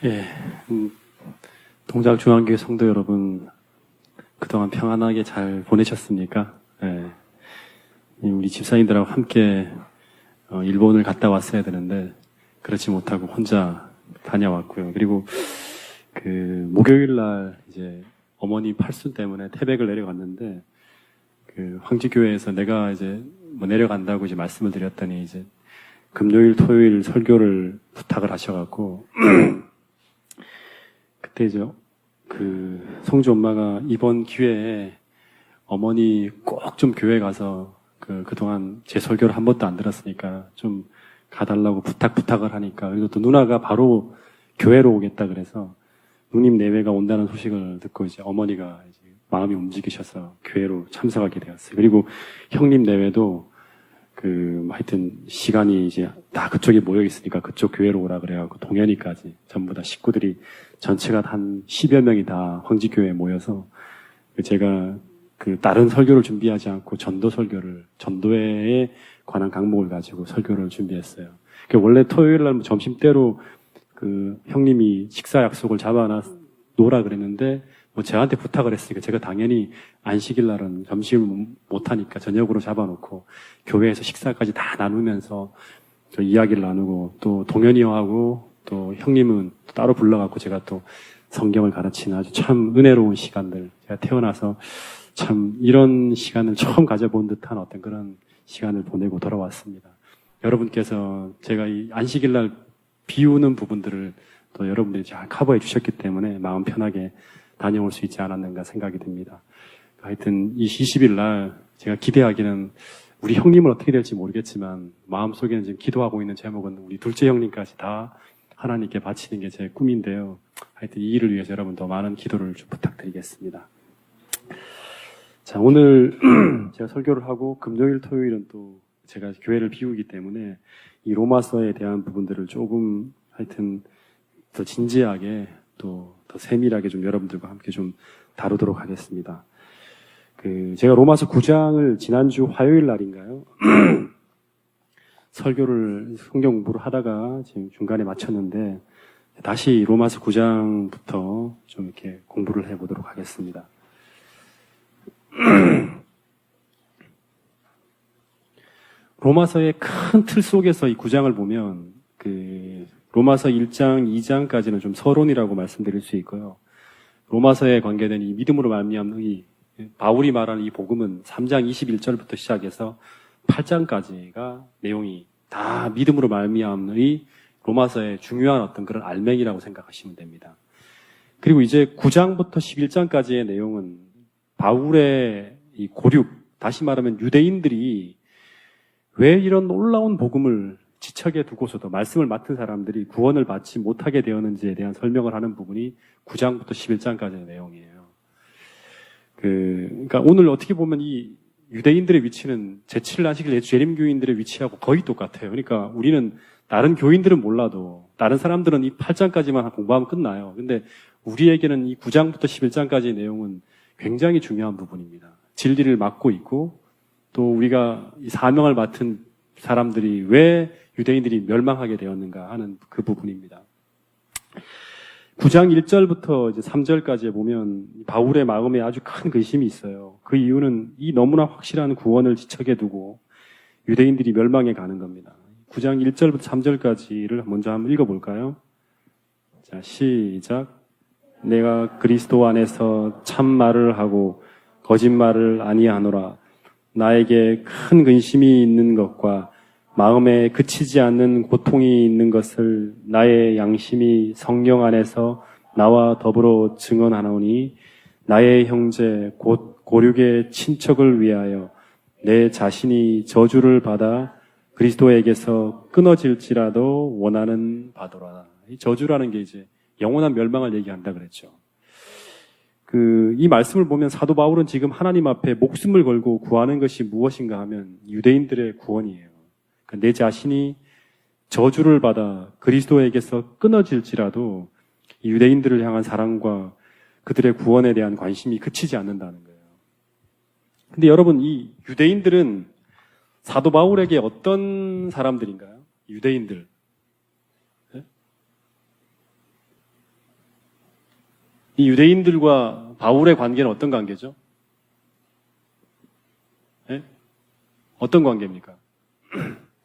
예, 동작중앙교회 성도 여러분, 그동안 평안하게 잘 보내셨습니까? 예, 우리 집사님들하고 함께 일본을 갔다 왔어야 되는데 그렇지 못하고 혼자 다녀왔고요. 그리고 그 목요일 날 이제 어머니 팔순 때문에 태백을 내려갔는데 그 황지교회에서 내가 이제 뭐 내려간다고 이제 말씀을 드렸더니 이제 금요일, 토요일 설교를 부탁을 하셔갖고 그때 이제 그 성주 엄마가 이번 기회에 어머니 꼭 좀 교회 가서 그동안 제 설교를 한 번도 안 들었으니까 좀 가달라고 부탁을 하니까, 그리고 또 누나가 바로 교회로 오겠다 그래서 누님 내외가 온다는 소식을 듣고 이제 어머니가 이제 마음이 움직이셔서 교회로 참석하게 되었어요. 그리고 형님 내외도 하여튼 시간이 이제 다 그쪽에 모여 있으니까 그쪽 교회로 오라 그래갖고 동현이까지 전부 다 식구들이 전체가 한 10여 명이 다 황지교회에 모여서 제가 다른 설교를 준비하지 않고 전도회에 관한 강목을 가지고 설교를 준비했어요. 원래 토요일 날 점심때로 형님이 식사 약속을 잡아놔 놓으라 그랬는데 뭐 저한테 부탁을 했으니까 제가 당연히 안식일 날은 점심을 못하니까 저녁으로 잡아놓고 교회에서 식사까지 다 나누면서 이야기를 나누고, 또 동현이 형하고 또 형님은 따로 불러갖고 제가 또 성경을 가르치는 아주 참 은혜로운 시간들, 제가 태어나서 참 이런 시간을 처음 가져본 듯한 어떤 그런 시간을 보내고 돌아왔습니다. 여러분께서 제가 이 안식일 날 비우는 부분들을 또 여러분들이 잘 커버해 주셨기 때문에 마음 편하게 다녀올 수 있지 않았는가 생각이 듭니다. 하여튼 이 20일 날 제가 기대하기는 우리 형님은 어떻게 될지 모르겠지만 마음속에는 지금 기도하고 있는 제목은 우리 둘째 형님까지 다 하나님께 바치는 게 제 꿈인데요. 하여튼 이 일을 위해서 여러분 더 많은 기도를 좀 부탁드리겠습니다. 자, 오늘 제가 설교를 하고 금요일, 토요일은 또 제가 교회를 비우기 때문에 이 로마서에 대한 부분들을 조금 하여튼 더 진지하게 또 더 세밀하게 좀 여러분들과 함께 좀 다루도록 하겠습니다. 제가 로마서 9장을 지난주 화요일 날인가요? 설교를 성경 공부를 하다가 지금 중간에 마쳤는데 다시 로마서 9장부터 좀 이렇게 공부를 해보도록 하겠습니다. 로마서의 큰 틀 속에서 이 9장을 보면 로마서 1장, 2장까지는 좀 서론이라고 말씀드릴 수 있고요. 로마서에 관계된 이 믿음으로 말미암는 이 바울이 말하는 이 복음은 3장 21절부터 시작해서 8장까지가 내용이 다 믿음으로 말미암는 이 로마서의 중요한 어떤 그런 알맹이라고 생각하시면 됩니다. 그리고 이제 9장부터 11장까지의 내용은 바울의 이 고륙, 다시 말하면 유대인들이 왜 이런 놀라운 복음을 지척에 두고서도 말씀을 맡은 사람들이 구원을 받지 못하게 되었는지에 대한 설명을 하는 부분이 9장부터 11장까지의 내용이에요. 그러니까 오늘 어떻게 보면 이 유대인들의 위치는 제7안식일 예수재림교인들의 위치하고 거의 똑같아요. 그러니까 우리는 다른 교인들은 몰라도 다른 사람들은 이 8장까지만 공부하면 끝나요. 근데 우리에게는 이 9장부터 11장까지의 내용은 굉장히 중요한 부분입니다. 진리를 맡고 있고 또 우리가 이 사명을 맡은 사람들이 왜 유대인들이 멸망하게 되었는가 하는 그 부분입니다. 9장 1절부터 이제 3절까지 보면 바울의 마음에 아주 큰 근심이 있어요. 그 이유는 이 너무나 확실한 구원을 지척에 두고 유대인들이 멸망해 가는 겁니다. 9장 1절부터 3절까지를 먼저 한번 읽어볼까요? 자, 시작. 내가 그리스도 안에서 참말을 하고 거짓말을 아니하노라. 나에게 큰 근심이 있는 것과 마음에 그치지 않는 고통이 있는 것을 나의 양심이 성령 안에서 나와 더불어 증언하노니 나의 형제 곧 고륙의 친척을 위하여 내 자신이 저주를 받아 그리스도에게서 끊어질지라도 원하는 바도라. 이 저주라는 게 이제 영원한 멸망을 얘기한다 그랬죠. 이 말씀을 보면 사도 바울은 지금 하나님 앞에 목숨을 걸고 구하는 것이 무엇인가 하면 유대인들의 구원이에요. 내 자신이 저주를 받아 그리스도에게서 끊어질지라도 유대인들을 향한 사랑과 그들의 구원에 대한 관심이 그치지 않는다는 거예요. 근데 여러분, 이 유대인들은 사도 바울에게 어떤 사람들인가요? 유대인들. 이 유대인들과 바울의 관계는 어떤 관계죠? 네? 어떤 관계입니까?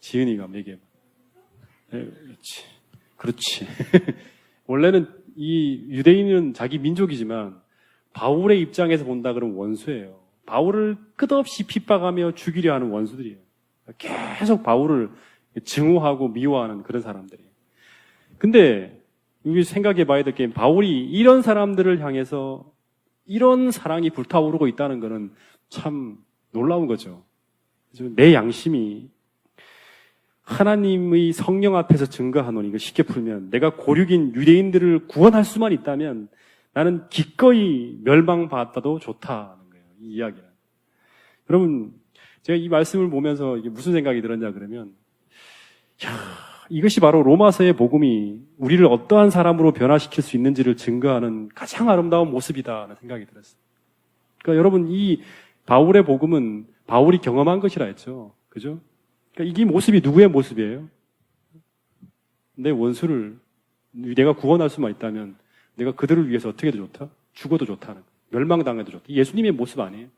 지은이가 얘기해봐. 네, 그렇지. 그렇지. 원래는 이 유대인은 자기 민족이지만 바울의 입장에서 본다 그러면 원수예요. 바울을 끝없이 핍박하며 죽이려 하는 원수들이에요. 계속 바울을 증오하고 미워하는 그런 사람들이에요. 근데 여기 생각해 봐야 될 게 바울이 이런 사람들을 향해서 이런 사랑이 불타오르고 있다는 것은 참 놀라운 거죠. 내 양심이 하나님의 성령 앞에서 증거하노니, 이거 쉽게 풀면 내가 고륙인 유대인들을 구원할 수만 있다면 나는 기꺼이 멸망받아도 좋다는 거예요. 이 이야기는. 여러분, 제가 이 말씀을 보면서 이게 무슨 생각이 들었냐 그러면, 이것이 바로 로마서의 복음이 우리를 어떠한 사람으로 변화시킬 수 있는지를 증거하는 가장 아름다운 모습이다라는 생각이 들었어요. 그러니까 여러분, 이 바울의 복음은 바울이 경험한 것이라 했죠. 그죠? 그러니까 이 모습이 누구의 모습이에요? 내 원수를 내가 구원할 수만 있다면 내가 그들을 위해서 어떻게 해도 좋다? 죽어도 좋다는, 멸망당해도 좋다. 예수님의 모습 아니에요?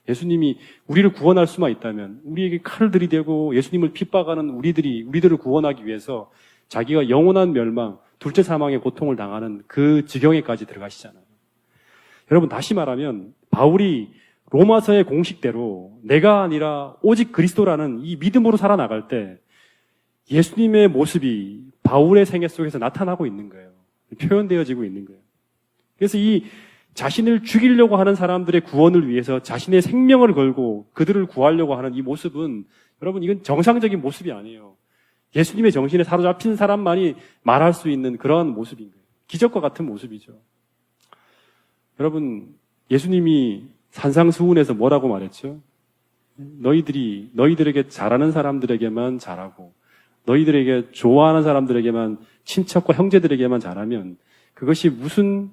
예수님이 우리를 구원할 수만 있다면, 우리에게 칼을 들이대고 예수님을 핍박하는 우리들을 구원하기 위해서 자기가 영원한 멸망, 둘째 사망의 고통을 당하는 그 지경에까지 들어가시잖아요. 여러분, 다시 말하면 바울이 로마서의 공식대로 내가 아니라 오직 그리스도라는 이 믿음으로 살아나갈 때 예수님의 모습이 바울의 생애 속에서 나타나고 있는 거예요. 표현되어지고 있는 거예요. 그래서 이 자신을 죽이려고 하는 사람들의 구원을 위해서 자신의 생명을 걸고 그들을 구하려고 하는 이 모습은, 여러분, 이건 정상적인 모습이 아니에요. 예수님의 정신에 사로잡힌 사람만이 말할 수 있는 그러한 모습인 거예요. 기적과 같은 모습이죠. 여러분, 예수님이 산상수훈에서 뭐라고 말했죠? 너희들에게 잘하는 사람들에게만 잘하고 너희들에게 좋아하는 사람들에게만, 친척과 형제들에게만 잘하면 그것이 무슨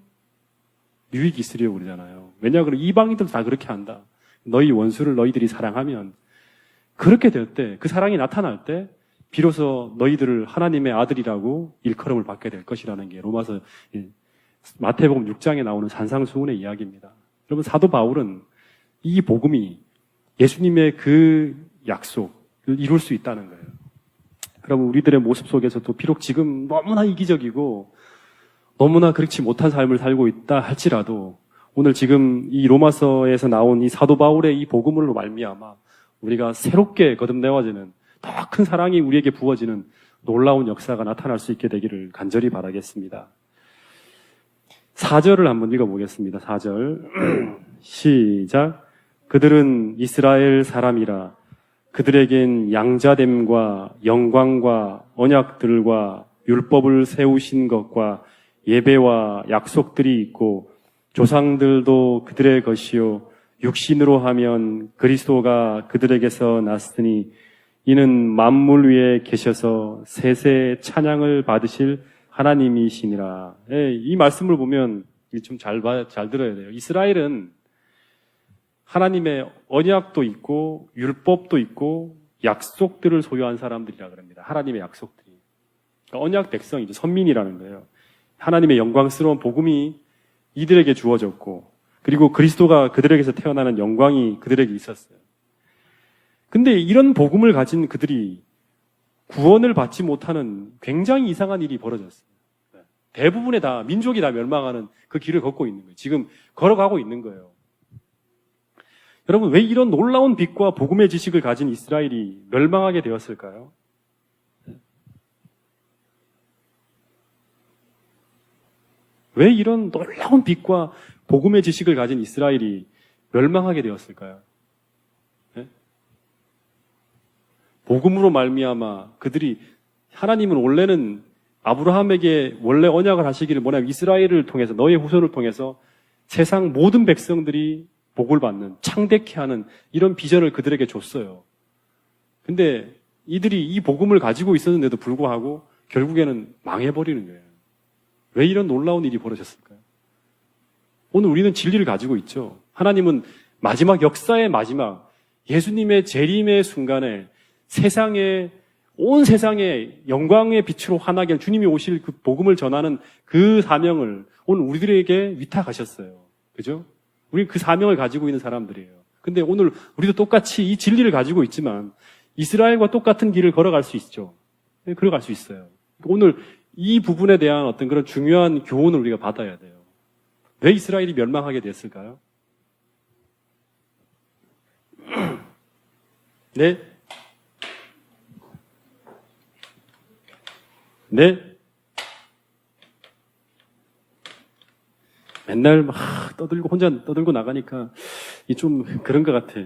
유익이 있으려고 그러잖아요. 왜냐하면 이방인들도 다 그렇게 한다. 너희 원수를 너희들이 사랑하면, 그렇게 될 때, 그 사랑이 나타날 때 비로소 너희들을 하나님의 아들이라고 일컬음을 받게 될 것이라는 게 로마서 마태복음 6장에 나오는 산상수훈의 이야기입니다. 여러분, 사도 바울은 이 복음이 예수님의 그 약속을 이룰 수 있다는 거예요. 그러면 우리들의 모습 속에서도 비록 지금 너무나 이기적이고 너무나 그렇지 못한 삶을 살고 있다 할지라도, 오늘 지금 이 로마서에서 나온 이 사도 바울의 이 복음으로 말미암아 우리가 새롭게 거듭내어지는, 더 큰 사랑이 우리에게 부어지는 놀라운 역사가 나타날 수 있게 되기를 간절히 바라겠습니다. 4절을 한번 읽어보겠습니다. 4절 시작. 그들은 이스라엘 사람이라 그들에겐 양자됨과 영광과 언약들과 율법을 세우신 것과 예배와 약속들이 있고 조상들도 그들의 것이요 육신으로 하면 그리스도가 그들에게서 났으니 이는 만물 위에 계셔서 세세 찬양을 받으실 하나님이시니라. 이 말씀을 보면 좀 잘 들어야 돼요. 이스라엘은 하나님의 언약도 있고 율법도 있고 약속들을 소유한 사람들이라 그럽니다. 하나님의 약속들이. 그러니까 언약 백성이죠. 선민이라는 거예요. 하나님의 영광스러운 복음이 이들에게 주어졌고, 그리고 그리스도가 그들에게서 태어나는 영광이 그들에게 있었어요. 근데 이런 복음을 가진 그들이 구원을 받지 못하는 굉장히 이상한 일이 벌어졌어요. 대부분의 민족이 다 멸망하는 그 길을 걷고 있는 거예요. 지금 걸어가고 있는 거예요. 여러분, 왜 이런 놀라운 빛과 복음의 지식을 가진 이스라엘이 멸망하게 되었을까요? 왜 이런 놀라운 빛과 복음의 지식을 가진 이스라엘이 멸망하게 되었을까요? 네? 복음으로 말미암아 그들이, 하나님은 원래는 아브라함에게 원래 언약을 하시기를 뭐냐면 이스라엘을 통해서, 너의 후손을 통해서 세상 모든 백성들이 복을 받는, 창대케 하는 이런 비전을 그들에게 줬어요. 근데 이들이 이 복음을 가지고 있었는데도 불구하고 결국에는 망해버리는 거예요. 왜 이런 놀라운 일이 벌어졌을까요? 오늘 우리는 진리를 가지고 있죠. 하나님은 마지막, 역사의 마지막, 예수님의 재림의 순간에 온 세상에 영광의 빛으로 환하게 주님이 오실 그 복음을 전하는 그 사명을 오늘 우리들에게 위탁하셨어요. 그죠? 우리 그 사명을 가지고 있는 사람들이에요. 근데 오늘 우리도 똑같이 이 진리를 가지고 있지만 이스라엘과 똑같은 길을 걸어갈 수 있죠. 걸어갈 수 있어요. 오늘 이 부분에 대한 어떤 그런 중요한 교훈을 우리가 받아야 돼요. 왜 이스라엘이 멸망하게 됐을까요? 네? 네? 맨날 막 떠들고 혼자 떠들고 나가니까 좀 그런 것 같아.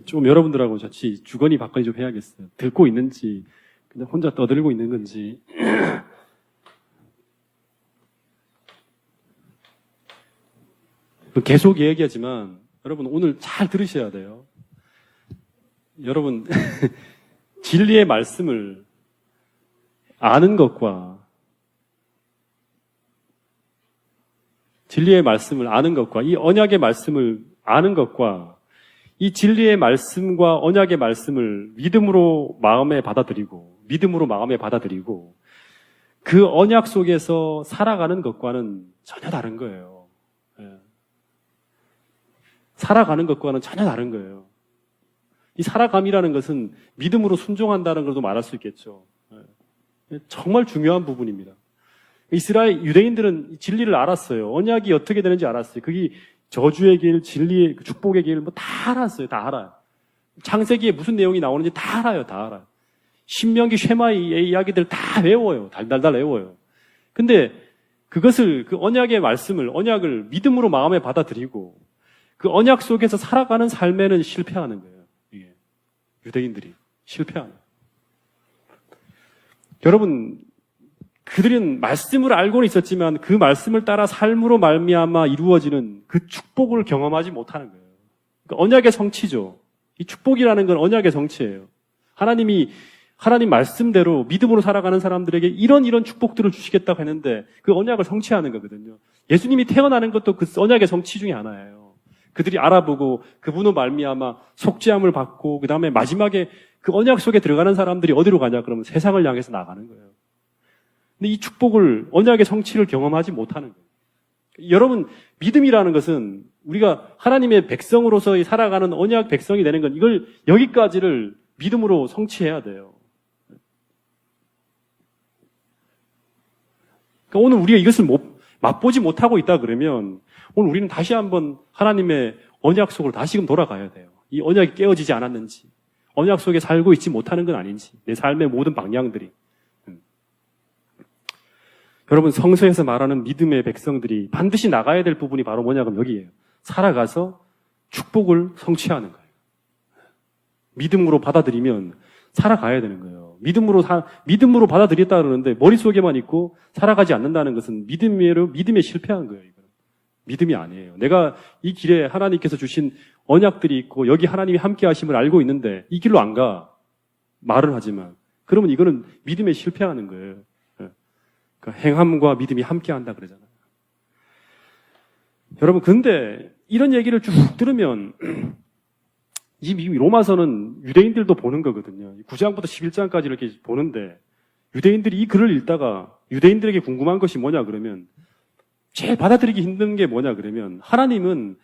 좀 여러분들하고 같이 주거니 받거니 좀 해야겠어요. 듣고 있는지 그냥 혼자 떠들고 있는 건지. 계속 얘기하지만 여러분 오늘 잘 들으셔야 돼요. 여러분 진리의 말씀을 아는 것과 이 언약의 말씀을 아는 것과 이 진리의 말씀과 언약의 말씀을 믿음으로 마음에 받아들이고 그 언약 속에서 살아가는 것과는 전혀 다른 거예요. 살아가는 것과는 전혀 다른 거예요. 이 살아감이라는 것은 믿음으로 순종한다는 것도 말할 수 있겠죠. 정말 중요한 부분입니다. 이스라엘 유대인들은 진리를 알았어요. 언약이 어떻게 되는지 알았어요. 그게 저주의 길, 진리의 축복의 길, 뭐 다 알았어요. 다 알아요. 창세기에 무슨 내용이 나오는지 다 알아요. 다 알아요. 신명기 쉐마이의 이야기들 다 외워요. 달달달 외워요. 근데 그것을 그 언약의 말씀을 언약을 믿음으로 마음에 받아들이고 그 언약 속에서 살아가는 삶에는 실패하는 거예요. 이게 유대인들이 실패하는 거예요. 여러분 그들은 말씀을 알고는 있었지만 그 말씀을 따라 삶으로 말미암아 이루어지는 그 축복을 경험하지 못하는 거예요. 그러니까 언약의 성취죠. 이 축복이라는 건 언약의 성취예요. 하나님 말씀대로 믿음으로 살아가는 사람들에게 이런 축복들을 주시겠다고 했는데 그 언약을 성취하는 거거든요. 예수님이 태어나는 것도 그 언약의 성취 중에 하나예요. 그들이 알아보고 그분으로 말미암아 속죄함을 받고 그 다음에 마지막에 그 언약 속에 들어가는 사람들이 어디로 가냐 그러면 세상을 향해서 나가는 거예요. 근데 이 축복을 언약의 성취를 경험하지 못하는 거예요. 여러분 믿음이라는 것은 우리가 하나님의 백성으로서 살아가는 언약 백성이 되는 건 이걸 여기까지를 믿음으로 성취해야 돼요. 그러니까 오늘 우리가 이것을 맛보지 못하고 있다 그러면 오늘 우리는 다시 한번 하나님의 언약 속으로 다시금 돌아가야 돼요. 이 언약이 깨어지지 않았는지, 언약 속에 살고 있지 못하는 건 아닌지, 내 삶의 모든 방향들이. 여러분 성서에서 말하는 믿음의 백성들이 반드시 나가야 될 부분이 바로 뭐냐면 여기에요. 살아가서 축복을 성취하는 거예요. 믿음으로 받아들이면 살아가야 되는 거예요. 믿음으로 받아들였다 그러는데 머릿속에만 있고 살아가지 않는다는 것은 믿음에 실패한 거예요. 이거는. 믿음이 아니에요. 내가 이 길에 하나님께서 주신 언약들이 있고 여기 하나님이 함께 하심을 알고 있는데 이 길로 안 가. 말은 하지만. 그러면 이거는 믿음에 실패하는 거예요. 그러니까 행함과 믿음이 함께 한다 그러잖아요. 여러분 근데 이런 얘기를 쭉 들으면 이 로마서는 유대인들도 보는 거거든요. 9장부터 11장까지 이렇게 보는데 유대인들이 이 글을 읽다가 유대인들에게 궁금한 것이 뭐냐 그러면 제일 받아들이기 힘든 게 뭐냐 그러면 하나님은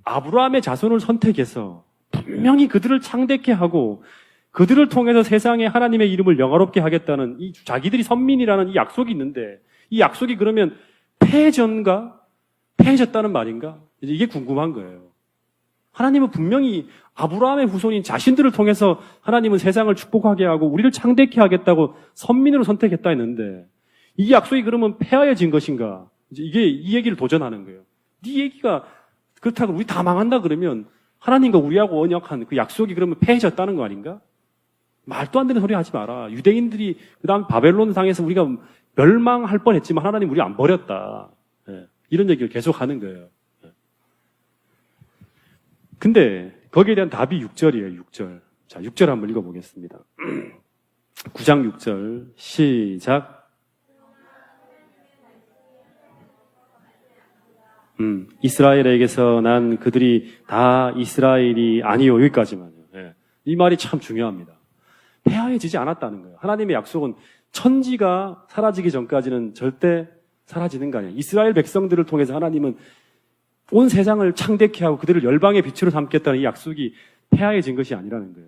아브라함의 자손을 선택해서 분명히 그들을 창대케 하고 그들을 통해서 세상에 하나님의 이름을 영화롭게 하겠다는 이 자기들이 선민이라는 이 약속이 있는데 이 약속이 그러면 패해졌다는 말인가? 이게 궁금한 거예요. 하나님은 분명히 아브라함의 후손인 자신들을 통해서 하나님은 세상을 축복하게 하고 우리를 창대케 하겠다고 선민으로 선택했다 했는데 이 약속이 그러면 폐하여진 것인가? 이 얘기를 도전하는 거예요. 네 얘기가 그렇다고 우리 다 망한다 그러면 하나님과 우리하고 언약한 그 약속이 그러면 폐해졌다는 거 아닌가? 말도 안 되는 소리 하지 마라. 유대인들이 그다음 바벨론 상에서 우리가 멸망할 뻔했지만 하나님 우리 안 버렸다. 이런 얘기를 계속 하는 거예요. 근데 거기에 대한 답이 6절이에요. 6절. 자, 6절 한번 읽어보겠습니다. 9장 6절 시작. 이스라엘에게서 난 그들이 다 이스라엘이 아니요. 여기까지만요. 이 말이 참 중요합니다. 폐하해지지 않았다는 거예요. 하나님의 약속은 천지가 사라지기 전까지는 절대 사라지는 거 아니에요. 이스라엘 백성들을 통해서 하나님은 온 세상을 창대케 하고 그들을 열방의 빛으로 삼겠다는 이 약속이 폐하해진 것이 아니라는 거예요.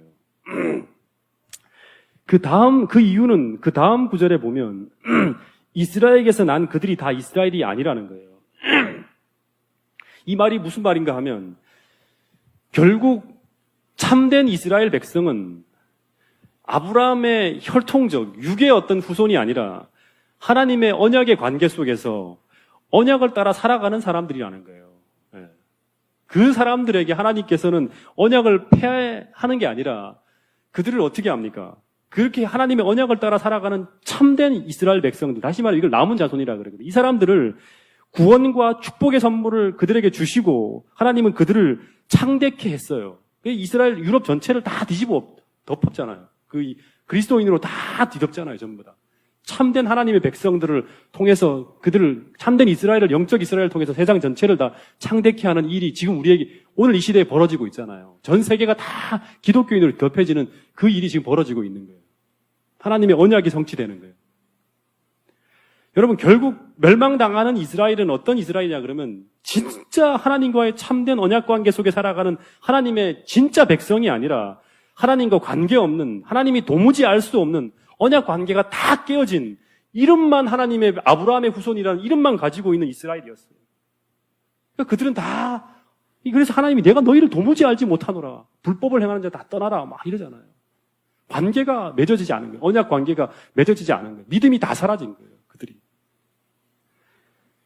그 이유는 그 다음 구절에 보면 이스라엘에게서 난 그들이 다 이스라엘이 아니라는 거예요. 이 말이 무슨 말인가 하면 결국 참된 이스라엘 백성은 아브라함의 혈통적 육의 어떤 후손이 아니라 하나님의 언약의 관계 속에서 언약을 따라 살아가는 사람들이라는 거예요. 그 사람들에게 하나님께서는 언약을 폐하는 게 아니라 그들을 어떻게 합니까? 그렇게 하나님의 언약을 따라 살아가는 참된 이스라엘 백성들, 다시 말해 이걸 남은 자손이라 그러거든요. 이 사람들을 구원과 축복의 선물을 그들에게 주시고 하나님은 그들을 창대케 했어요. 이스라엘 유럽 전체를 다 뒤집어 덮었잖아요. 그리스도인으로 다 뒤덮잖아요, 전부 다. 참된 하나님의 백성들을 통해서 그들을 참된 이스라엘을 영적 이스라엘을 통해서 세상 전체를 다 창대케 하는 일이 지금 우리에게 오늘 이 시대에 벌어지고 있잖아요. 전 세계가 다 기독교인으로 덮여지는 그 일이 지금 벌어지고 있는 거예요. 하나님의 언약이 성취되는 거예요. 여러분 결국 멸망당하는 이스라엘은 어떤 이스라엘이냐 그러면 진짜 하나님과의 참된 언약 관계 속에 살아가는 하나님의 진짜 백성이 아니라 하나님과 관계없는 하나님이 도무지 알 수 없는 언약 관계가 다 깨어진 이름만 하나님의 아브라함의 후손이라는 이름만 가지고 있는 이스라엘이었어요. 그러니까 그들은 다 그래서 하나님이 내가 너희를 도무지 알지 못하노라. 불법을 행하는 자 다 떠나라. 막 이러잖아요. 관계가 맺어지지 않은 거예요. 언약 관계가 맺어지지 않은 거예요. 믿음이 다 사라진 거예요. 그들이.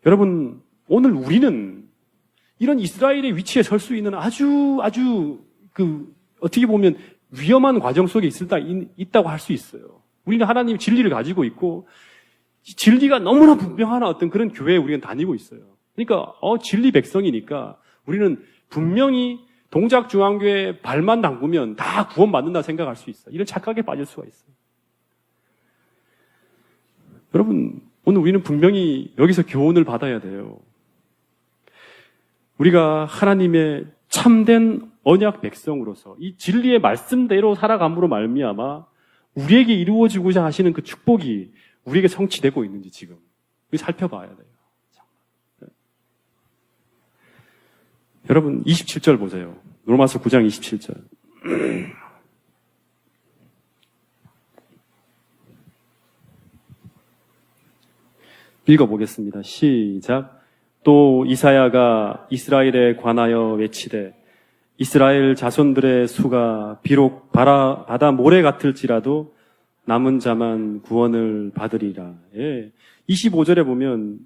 여러분 오늘 우리는 이런 이스라엘의 위치에 설 수 있는 아주 어떻게 보면 위험한 과정 속에 있다고 할 수 있어요. 우리는 하나님 진리를 가지고 있고 진리가 너무나 분명한 어떤 그런 교회에 우리는 다니고 있어요. 그러니까 진리 백성이니까 우리는 분명히 동작중앙교회 발만 담그면 다 구원받는다 생각할 수 있어요. 이런 착각에 빠질 수가 있어요. 여러분 오늘 우리는 분명히 여기서 교훈을 받아야 돼요. 우리가 하나님의 참된 언약 백성으로서 이 진리의 말씀대로 살아감으로 말미암아 우리에게 이루어지고자 하시는 그 축복이 우리에게 성취되고 있는지 지금 살펴봐야 돼요. 여러분 27절 보세요. 로마서 9장 27절. 읽어보겠습니다. 시작. 또 이사야가 이스라엘에 관하여 외치되 이스라엘 자손들의 수가 비록 바다 모래 같을지라도 남은 자만 구원을 받으리라. 25절에 보면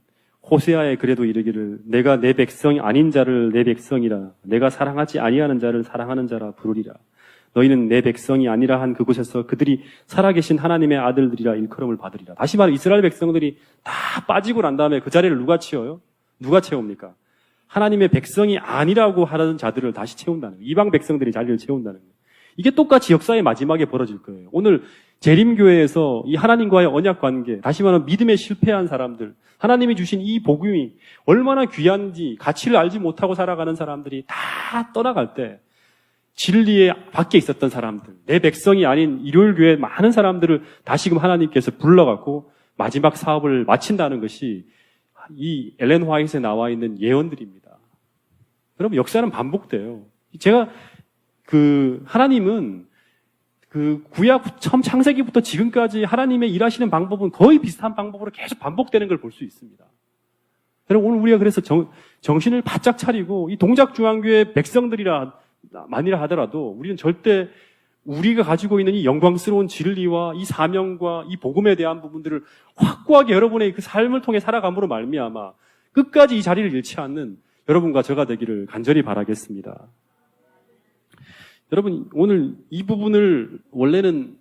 호세아에 그래도 이르기를 내가 내 백성이 아닌 자를 내 백성이라 내가 사랑하지 아니하는 자를 사랑하는 자라 부르리라. 너희는 내 백성이 아니라 한 그곳에서 그들이 살아계신 하나님의 아들들이라 일컬음을 받으리라. 다시 말해 이스라엘 백성들이 다 빠지고 난 다음에 그 자리를 누가 채워요? 누가 채웁니까? 하나님의 백성이 아니라고 하는 자들을 다시 채운다는 거예요. 이방 백성들이 자리를 채운다는 거예요. 이게 똑같이 역사의 마지막에 벌어질 거예요. 오늘 재림교회에서 이 하나님과의 언약 관계, 다시 말하면 믿음에 실패한 사람들, 하나님이 주신 이 복음이 얼마나 귀한지 가치를 알지 못하고 살아가는 사람들이 다 떠나갈 때 진리에 밖에 있었던 사람들, 내 백성이 아닌 일요일교회 많은 사람들을 다시금 하나님께서 불러갖고 마지막 사업을 마친다는 것이 이 엘렌 화이트에 나와 있는 예언들입니다. 여러분 역사는 반복돼요. 제가 하나님은 구약 처음 창세기부터 지금까지 하나님의 일하시는 방법은 거의 비슷한 방법으로 계속 반복되는 걸 볼 수 있습니다. 여러분 오늘 우리가 그래서 정신을 바짝 차리고 이 동작중앙교회 백성들이라만이라 하더라도 우리는 절대 우리가 가지고 있는 이 영광스러운 진리와 이 사명과 이 복음에 대한 부분들을 확고하게 여러분의 그 삶을 통해 살아감으로 말미암아 끝까지 이 자리를 잃지 않는 여러분과 저가 되기를 간절히 바라겠습니다. 여러분 오늘 이 부분을 원래는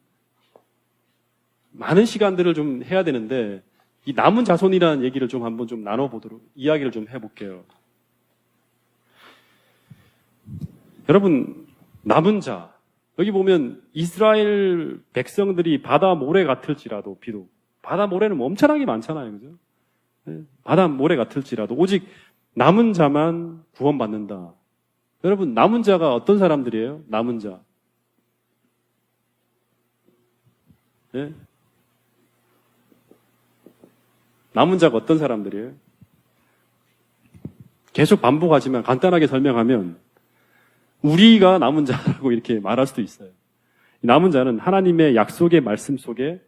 많은 시간들을 좀 해야 되는데 이 남은 자손이라는 얘기를 좀 한번 좀 나눠보도록 이야기를 좀 해볼게요. 여러분 남은 자 여기 보면 이스라엘 백성들이 바다 모래 같을지라도 비록 바다 모래는 엄청나게 많잖아요. 그죠? 바다 모래 같을지라도 오직 남은 자만 구원받는다. 여러분 남은 자가 어떤 사람들이에요? 남은 자. 네? 남은 자가 어떤 사람들이에요? 계속 반복하지만 간단하게 설명하면 우리가 남은 자라고 이렇게 말할 수도 있어요. 남은 자는 하나님의 약속의 말씀 속에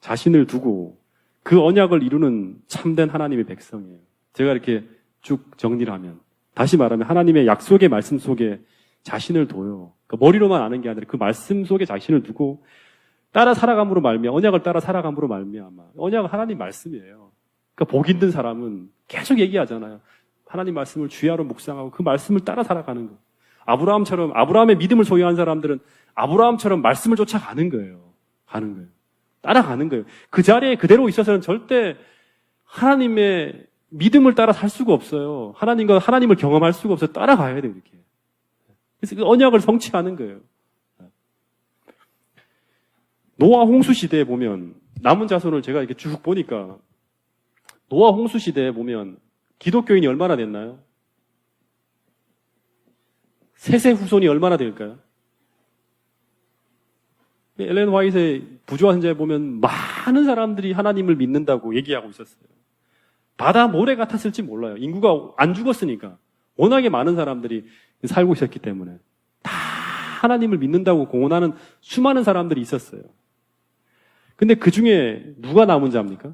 자신을 두고 그 언약을 이루는 참된 하나님의 백성이에요. 제가 이렇게 쭉 정리를 하면, 다시 말하면 하나님의 약속의 말씀 속에 자신을 둬요. 그러니까 머리로만 아는 게 아니라 그 말씀 속에 자신을 두고 따라 살아감으로 말미암아, 언약을 따라 살아감으로 말미암아. 언약은 하나님 말씀이에요. 그러니까 복 있는 사람은 계속 얘기하잖아요. 하나님 말씀을 주야로 묵상하고 그 말씀을 따라 살아가는 거예요. 아브라함의 믿음을 소유한 사람들은 아브라함처럼 말씀을 쫓아가는 거예요. 가는 거예요. 따라가는 거예요. 그 자리에 그대로 있어서는 절대 하나님의 믿음을 따라 살 수가 없어요. 하나님을 경험할 수가 없어요. 따라가야 돼요, 이렇게. 그래서 그 언약을 성취하는 거예요. 노아 홍수 시대에 보면, 남은 자손을 제가 이렇게 쭉 보니까, 노아 홍수 시대에 보면, 기독교인이 얼마나 됐나요? 셋의 후손이 얼마나 될까요? 엘렌 화이트의 부조화 선자에 보면 많은 사람들이 하나님을 믿는다고 얘기하고 있었어요. 바다 모래 같았을지 몰라요. 인구가 안 죽었으니까. 워낙에 많은 사람들이 살고 있었기 때문에. 다 하나님을 믿는다고 공언하는 수많은 사람들이 있었어요. 근데 그 중에 누가 남은 자입니까?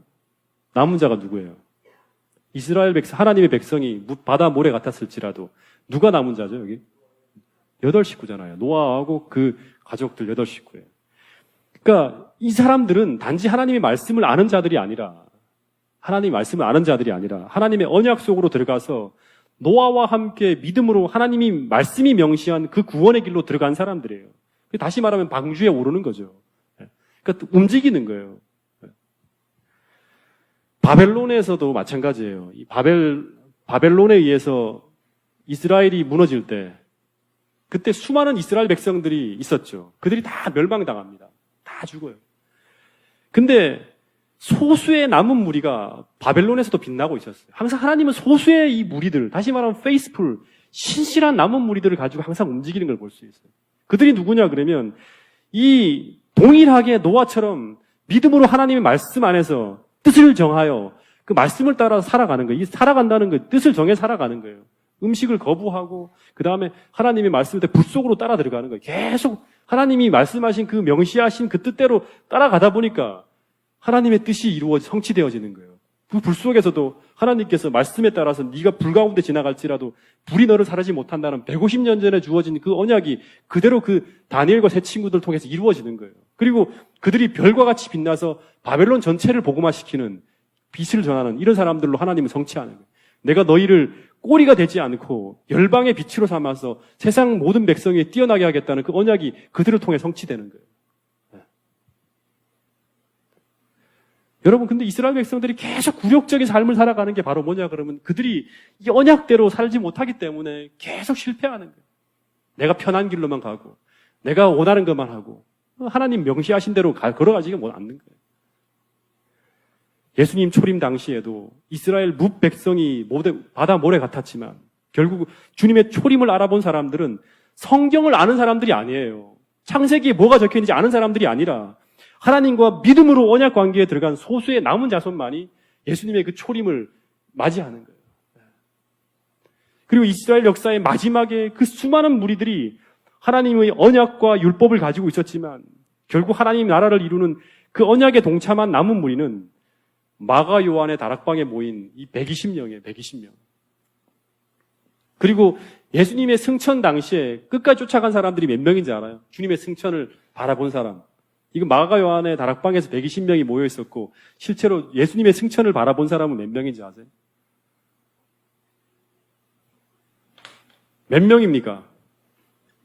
남은 자가 누구예요? 하나님의 백성이 바다 모래 같았을지라도 누가 남은 자죠, 여기? 8식구잖아요. 노아하고 그 가족들 8식구예요. 그러니까 이 사람들은 단지 하나님의 말씀을 아는 자들이 아니라, 하나님의 말씀을 아는 자들이 아니라 하나님의 언약 속으로 들어가서 노아와 함께 믿음으로 하나님이 말씀이 명시한 그 구원의 길로 들어간 사람들이에요. 다시 말하면 방주에 오르는 거죠. 그러니까 움직이는 거예요. 바벨론에서도 마찬가지예요. 이 바벨론에 의해서 이스라엘이 무너질 때 그때 수많은 이스라엘 백성들이 있었죠. 그들이 다 멸망당합니다. 다 죽어요. 근데 소수의 남은 무리가 바벨론에서도 빛나고 있었어요. 항상 하나님은 소수의 이 무리들, 다시 말하면 페이스풀, 신실한 남은 무리들을 가지고 항상 움직이는 걸 볼 수 있어요. 그들이 누구냐 그러면 이 동일하게 노아처럼 믿음으로 하나님의 말씀 안에서 뜻을 정하여 그 말씀을 따라 살아가는 거예요. 이 살아간다는 거, 뜻을 정해 살아가는 거예요. 음식을 거부하고 그 다음에 하나님의 말씀을 불 속으로 따라 들어가는 거예요. 계속 하나님이 말씀하신 그 명시하신 그 뜻대로 따라가다 보니까 하나님의 뜻이 성취되어지는 거예요. 그 불 속에서도 하나님께서 말씀에 따라서 네가 불 가운데 지나갈지라도 불이 너를 사르지 못한다는 150년 전에 주어진 그 언약이 그대로 그 다니엘과 세 친구들 통해서 이루어지는 거예요. 그리고 그들이 별과 같이 빛나서 바벨론 전체를 복음화시키는 빛을 전하는 이런 사람들로 하나님은 성취하는 거예요. 내가 너희를 꼬리가 되지 않고 열방의 빛으로 삼아서 세상 모든 백성이 뛰어나게 하겠다는 그 언약이 그들을 통해 성취되는 거예요. 네. 여러분, 근데 이스라엘 백성들이 계속 굴욕적인 삶을 살아가는 게 바로 뭐냐 그러면 그들이 이 언약대로 살지 못하기 때문에 계속 실패하는 거예요. 내가 편한 길로만 가고 내가 원하는 것만 하고 하나님 명시하신 대로 걸어가지가 않는 거예요. 예수님 초림 당시에도 이스라엘 뭇 백성이 바다 모래 같았지만 결국 주님의 초림을 알아본 사람들은 성경을 아는 사람들이 아니에요. 창세기에 뭐가 적혀있는지 아는 사람들이 아니라 하나님과 믿음으로 언약 관계에 들어간 소수의 남은 자손만이 예수님의 그 초림을 맞이하는 거예요. 그리고 이스라엘 역사의 마지막에 그 수많은 무리들이 하나님의 언약과 율법을 가지고 있었지만 결국 하나님 나라를 이루는 그 언약에 동참한 남은 무리는 마가 요한의 다락방에 모인 이 120명이에요. 120명. 그리고 예수님의 승천 당시에 끝까지 쫓아간 사람들이 몇 명인지 알아요? 주님의 승천을 바라본 사람. 이거 마가 요한의 다락방에서 120명이 모여 있었고 실제로 예수님의 승천을 바라본 사람은 몇 명인지 아세요? 몇 명입니까?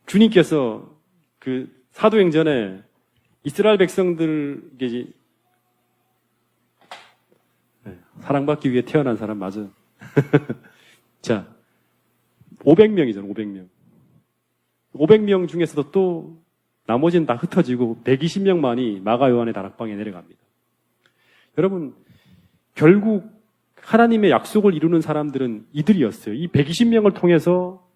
주님께서 그 사도행전에 이스라엘 백성들에게 사랑받기 위해 태어난 사람 맞아요. 자, 500명이잖아요. 500명. 500명 중에서도 또 나머지는 다 흩어지고 120명만이 마가 요한의 다락방에 내려갑니다. 여러분, 결국 하나님의 약속을 이루는 사람들은 이들이었어요. 이 120명을 통해서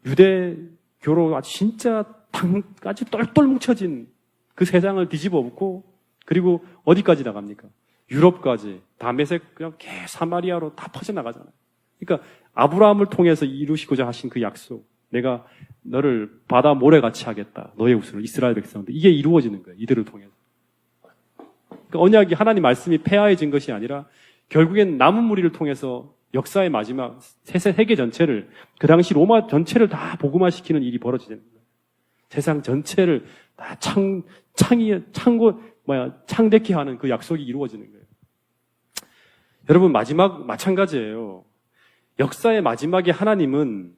유대교로 아주 진짜 아주 똘똘 뭉쳐진 그 세상을 뒤집어 엎고 그리고 어디까지 나갑니까? 유럽까지 다메섹 그냥 사마리아로 다 퍼져나가잖아요. 그러니까 아브라함을 통해서 이루시고자 하신 그 약속, 내가 너를 바다 모래같이 하겠다. 너의 우수를 이스라엘 백성들. 이게 이루어지는 거예요. 이들을 통해서. 그러니까 언약이 하나님 말씀이 폐하해진 것이 아니라 결국엔 남은 무리를 통해서 역사의 마지막 세계 전체를, 그 당시 로마 전체를 다 복음화시키는 일이 벌어지는 거예요. 세상 전체를 다 창대케 하는 그 약속이 이루어지는 거예요. 여러분, 마찬가지예요. 역사의 마지막에 하나님은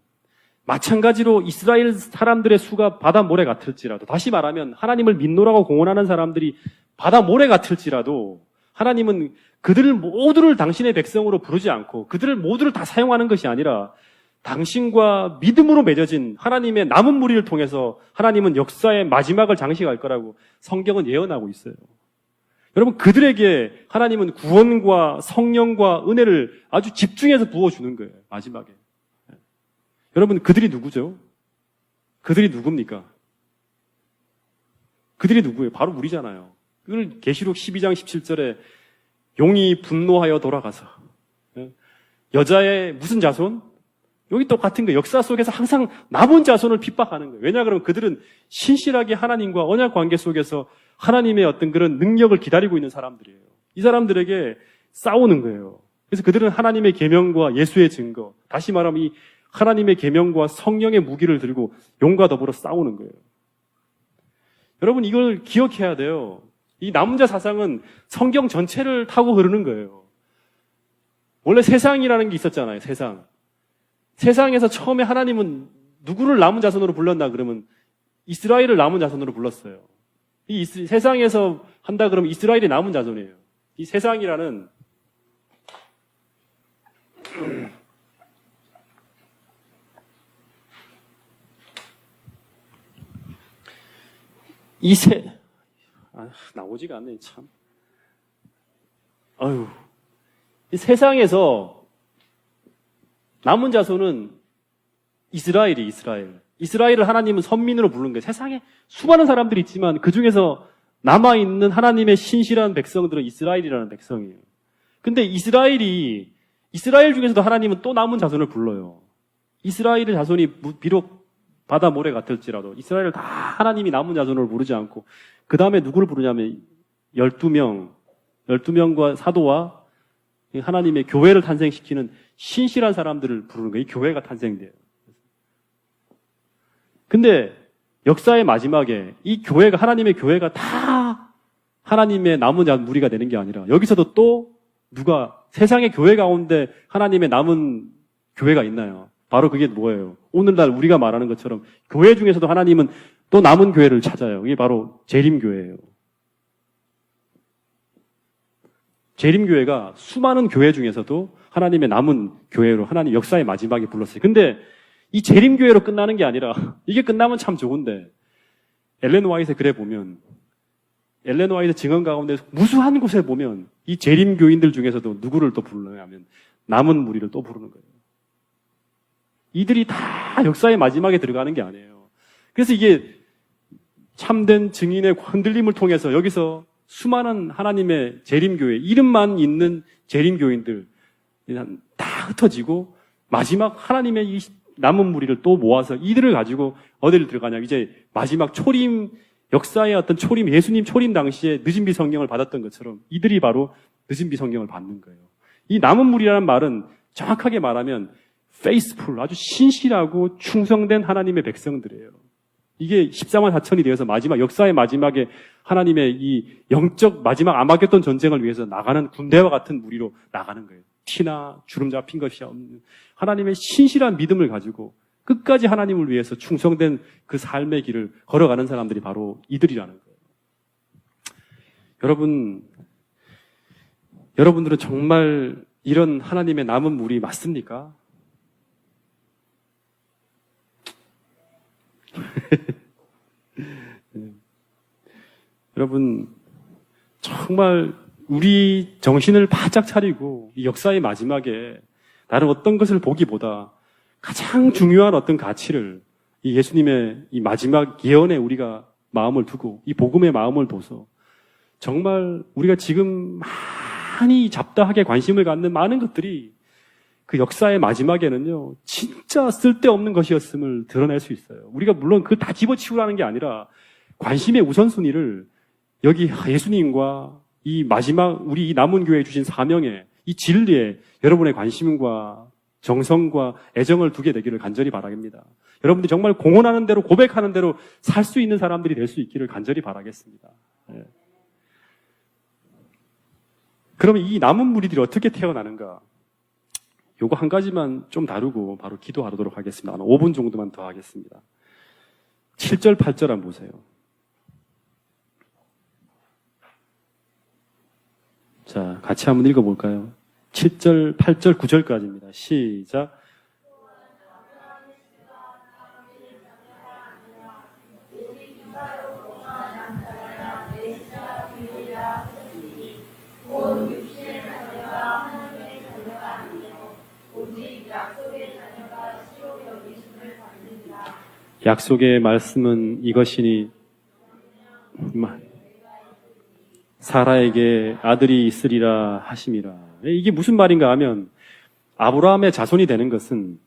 마찬가지로 이스라엘 사람들의 수가 바다 모래 같을지라도, 다시 말하면 하나님을 믿노라고 공언하는 사람들이 바다 모래 같을지라도 하나님은 그들을 모두를 당신의 백성으로 부르지 않고 그들을 모두를 다 사용하는 것이 아니라 당신과 믿음으로 맺어진 하나님의 남은 무리를 통해서 하나님은 역사의 마지막을 장식할 거라고 성경은 예언하고 있어요. 여러분, 그들에게 하나님은 구원과 성령과 은혜를 아주 집중해서 부어주는 거예요. 마지막에. 여러분, 그들이 누구죠? 그들이 누굽니까? 그들이 누구예요? 바로 우리잖아요. 그걸 계시록 12장 17절에 용이 분노하여 돌아가서, 여자의 무슨 자손? 여기 똑같은 거예요. 역사 속에서 항상 남은 자손을 핍박하는 거예요. 왜냐 그러면 그들은 신실하게 하나님과 언약 관계 속에서 하나님의 어떤 그런 능력을 기다리고 있는 사람들이에요. 이 사람들에게 싸우는 거예요. 그래서 그들은 하나님의 계명과 예수의 증거, 다시 말하면 이 하나님의 계명과 성령의 무기를 들고 용과 더불어 싸우는 거예요. 여러분, 이걸 기억해야 돼요. 이 남은 자 사상은 성경 전체를 타고 흐르는 거예요. 원래 세상이라는 게 있었잖아요. 세상에서 처음에 하나님은 누구를 남은 자손으로 불렀나 그러면 이스라엘을 남은 자손으로 불렀어요. 이 세상에서 한다 그러면 이스라엘이 남은 자손이에요. 이 세상이라는 나오지가 않네, 참. 이 세상에서 남은 자손은 이스라엘을 하나님은 선민으로 부른 거예요. 세상에 수많은 사람들이 있지만 그 중에서 남아있는 하나님의 신실한 백성들은 이스라엘이라는 백성이에요. 근데 이스라엘 중에서도 하나님은 또 남은 자손을 불러요. 이스라엘의 자손이 비록 바다 모래 같을지라도 이스라엘을 다 하나님이 남은 자손으로 부르지 않고 그 다음에 누구를 부르냐면 12명과 사도와 하나님의 교회를 탄생시키는 신실한 사람들을 부르는 거예요. 이 교회가 탄생돼요. 근데 역사의 마지막에 이 교회가, 하나님의 교회가 다 하나님의 남은 자 무리가 되는 게 아니라 여기서도 또 세상의 교회 가운데 하나님의 남은 교회가 있나요? 바로 그게 뭐예요? 오늘날 우리가 말하는 것처럼 교회 중에서도 하나님은 또 남은 교회를 찾아요. 이게 바로 재림교회예요. 재림교회가 수많은 교회 중에서도 하나님의 남은 교회로 하나님 역사의 마지막에 불렀어요. 근데 이 재림교회로 끝나는 게 아니라 이게 끝나면 참 좋은데 엘렌 화이트의 글에 보면 엘렌 화이트 증언 가운데 무수한 곳에 보면 이 재림교인들 중에서도 누구를 또 부르냐면 남은 무리를 또 부르는 거예요. 이들이 다 역사의 마지막에 들어가는 게 아니에요. 그래서 이게 참된 증인의 흔들림을 통해서 여기서 수많은 하나님의 재림교회, 이름만 있는 재림교인들 다 흩어지고 마지막 하나님의 이 남은 무리를 또 모아서 이들을 가지고 어디를 들어가냐. 이제 마지막 초림, 역사의 어떤 초림, 예수님 초림 당시에 늦은비 성령을 받았던 것처럼 이들이 바로 늦은비 성령을 받는 거예요. 이 남은 무리라는 말은 정확하게 말하면 faithful, 아주 신실하고 충성된 하나님의 백성들이에요. 이게 14만 4천이 되어서 마지막, 역사의 마지막에 하나님의 이 영적 마지막 아마겟돈 전쟁을 위해서 나가는 군대와 같은 무리로 나가는 거예요. 티나 주름 잡힌 것이 없는 하나님의 신실한 믿음을 가지고 끝까지 하나님을 위해서 충성된 그 삶의 길을 걸어가는 사람들이 바로 이들이라는 거예요. 여러분들은 정말 이런 하나님의 남은 무리 맞습니까? 여러분, 정말 우리 정신을 바짝 차리고 이 역사의 마지막에 다른 어떤 것을 보기보다 가장 중요한 어떤 가치를 이 예수님의 이 마지막 예언에 우리가 마음을 두고 이 복음의 마음을 둬서 정말 우리가 지금 많이 잡다하게 관심을 갖는 많은 것들이 그 역사의 마지막에는요, 진짜 쓸데없는 것이었음을 드러낼 수 있어요. 우리가 물론 그걸 다 집어치우라는 게 아니라 관심의 우선순위를 여기 예수님과 이 마지막 우리 이 남은 교회에 주신 사명에 이 진리에 여러분의 관심과 정성과 애정을 두게 되기를 간절히 바랍니다. 여러분들이 정말 공언하는 대로 고백하는 대로 살 수 있는 사람들이 될 수 있기를 간절히 바라겠습니다. 예. 그러면 이 남은 무리들이 어떻게 태어나는가? 요거 한 가지만 좀 다루고 바로 기도하도록 하겠습니다. 5분 정도만 더 하겠습니다. 7절, 8절 한번 보세요. 자, 같이 한번 읽어볼까요? 7절, 8절, 9절까지입니다. 시작. 약속의 말씀은 이것이니 사라에게 아들이 있으리라 하심이라. 이게 무슨 말인가 하면 아브라함의 자손이 되는 것은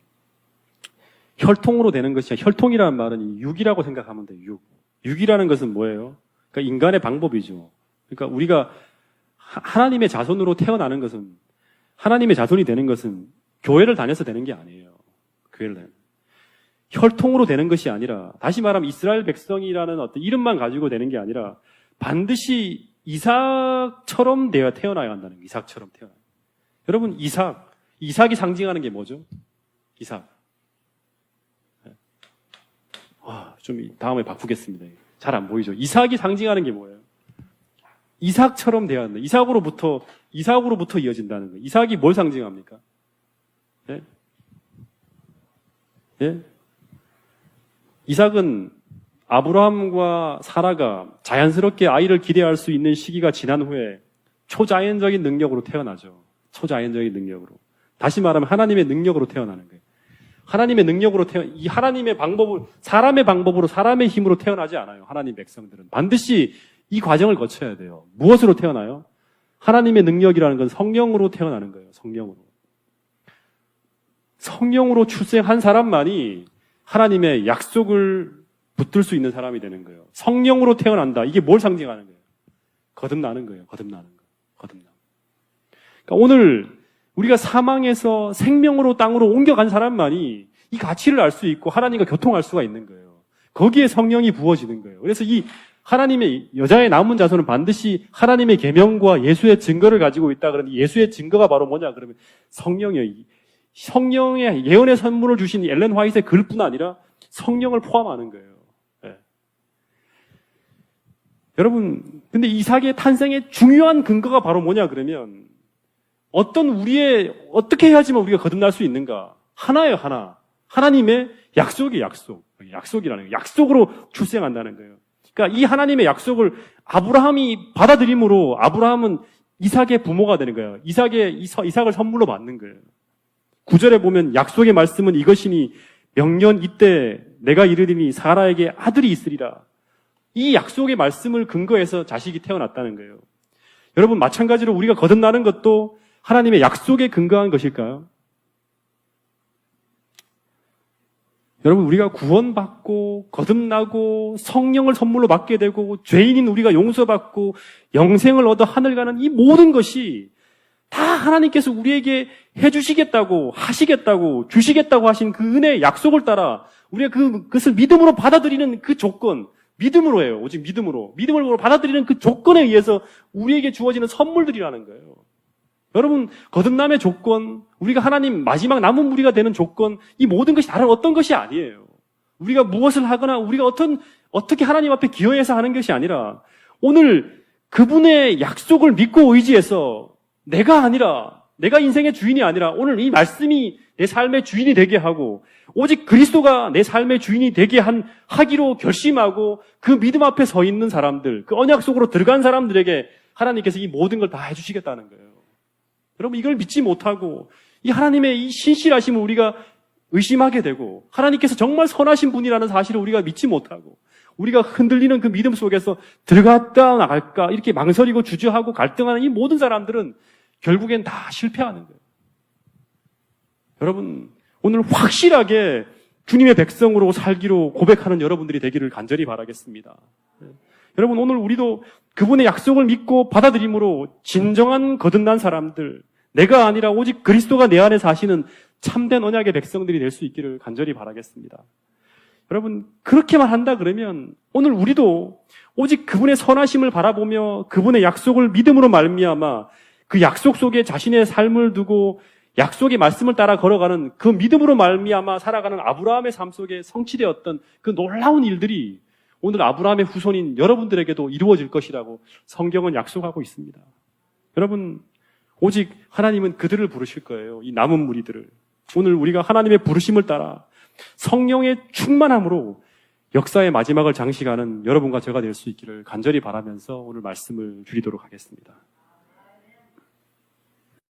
혈통으로 되는 것이 아니라 혈통이라는 말은 육이라고 생각하면 돼요. 육이라는 것은 뭐예요? 그러니까 인간의 방법이죠. 그러니까 우리가 하나님의 자손으로 태어나는 것은 하나님의 자손이 되는 것은 교회를 다녀서 되는 게 아니에요. 교회를 다녀. 혈통으로 되는 것이 아니라 다시 말하면 이스라엘 백성이라는 어떤 이름만 가지고 되는 게 아니라 반드시 이삭처럼 되어 태어나야 한다는 거예요. 이삭처럼 태어나요. 여러분 이삭이 상징하는 게 뭐죠? 이삭. 좀 다음에 바꾸겠습니다. 잘 안 보이죠? 이삭이 상징하는 게 뭐예요? 이삭처럼 되어야 한다. 이삭으로부터 이어진다는 거예요. 이삭이 뭘 상징합니까? 예? 예? 이삭은 아브라함과 사라가 자연스럽게 아이를 기대할 수 있는 시기가 지난 후에 초자연적인 능력으로 태어나죠. 초자연적인 능력으로. 다시 말하면 하나님의 능력으로 태어나는 거예요. 하나님의 능력으로 이 하나님의 방법으로, 사람의 방법으로, 사람의 힘으로 태어나지 않아요. 하나님 백성들은. 반드시 이 과정을 거쳐야 돼요. 무엇으로 태어나요? 하나님의 능력이라는 건 성령으로 태어나는 거예요. 성령으로. 성령으로 출생한 사람만이 하나님의 약속을 붙들 수 있는 사람이 되는 거예요. 성령으로 태어난다. 이게 뭘 상징하는 거예요? 거듭나는 거예요. 거듭나는 거. 거듭나. 그러니까 오늘 우리가 사망에서 생명으로 땅으로 옮겨간 사람만이 이 가치를 알 수 있고 하나님과 교통할 수가 있는 거예요. 거기에 성령이 부어지는 거예요. 그래서 이 하나님의 여자의 남은 자손은 반드시 하나님의 계명과 예수의 증거를 가지고 있다. 그러면 예수의 증거가 바로 뭐냐? 그러면 성령이에요. 성령의 예언의 선물을 주신 엘렌 화이트의 글뿐 아니라 성령을 포함하는 거예요. 네. 여러분, 근데 이삭의 탄생의 중요한 근거가 바로 뭐냐 그러면 어떻게 해야지만 우리가 거듭날 수 있는가? 하나예요, 하나. 하나님의 약속이 약속이라는 거예요. 약속으로 출생한다는 거예요. 그러니까 이 하나님의 약속을 아브라함이 받아들임으로 아브라함은 이삭의 부모가 되는 거예요. 이삭을 선물로 받는 거예요. 9절에 보면 약속의 말씀은 이것이니 명년 이때 내가 이르리니 사라에게 아들이 있으리라. 이 약속의 말씀을 근거해서 자식이 태어났다는 거예요. 여러분 마찬가지로 우리가 거듭나는 것도 하나님의 약속에 근거한 것일까요? 여러분 우리가 구원받고 거듭나고 성령을 선물로 받게 되고 죄인인 우리가 용서받고 영생을 얻어 하늘 가는 이 모든 것이 다 하나님께서 우리에게 해주시겠다고 하시겠다고 주시겠다고 하신 그 은혜의 약속을 따라 우리가 그것을 믿음으로 받아들이는 그 조건, 믿음으로 해요. 오직 믿음으로 받아들이는 그 조건에 의해서 우리에게 주어지는 선물들이라는 거예요. 여러분 거듭남의 조건, 우리가 하나님 마지막 남은 무리가 되는 조건, 이 모든 것이 다른 어떤 것이 아니에요. 우리가 무엇을 하거나 우리가 어떻게 하나님 앞에 기여해서 하는 것이 아니라 오늘 그분의 약속을 믿고 의지해서 내가 인생의 주인이 아니라 오늘 이 말씀이 내 삶의 주인이 되게 하고 오직 그리스도가 내 삶의 주인이 되게 하기로 결심하고 그 믿음 앞에 서 있는 사람들, 그 언약 속으로 들어간 사람들에게 하나님께서 이 모든 걸 다 해주시겠다는 거예요. 여러분 이걸 믿지 못하고 이 하나님의 이 신실하심을 우리가 의심하게 되고 하나님께서 정말 선하신 분이라는 사실을 우리가 믿지 못하고 우리가 흔들리는 그 믿음 속에서 들어갔다 나갈까 이렇게 망설이고 주저하고 갈등하는 이 모든 사람들은 결국엔 다 실패하는 거예요. 여러분, 오늘 확실하게 주님의 백성으로 살기로 고백하는 여러분들이 되기를 간절히 바라겠습니다. 여러분, 오늘 우리도 그분의 약속을 믿고 받아들임으로 진정한 거듭난 사람들, 내가 아니라 오직 그리스도가 내 안에 사시는 참된 언약의 백성들이 될 수 있기를 간절히 바라겠습니다. 여러분, 그렇게만 한다 그러면 오늘 우리도 오직 그분의 선하심을 바라보며 그분의 약속을 믿음으로 말미암아 그 약속 속에 자신의 삶을 두고 약속의 말씀을 따라 걸어가는 그 믿음으로 말미암아 살아가는 아브라함의 삶 속에 성취되었던 그 놀라운 일들이 오늘 아브라함의 후손인 여러분들에게도 이루어질 것이라고 성경은 약속하고 있습니다. 여러분, 오직 하나님은 그들을 부르실 거예요. 이 남은 무리들을. 오늘 우리가 하나님의 부르심을 따라 성령의 충만함으로 역사의 마지막을 장식하는 여러분과 제가 될 수 있기를 간절히 바라면서 오늘 말씀을 드리도록 하겠습니다.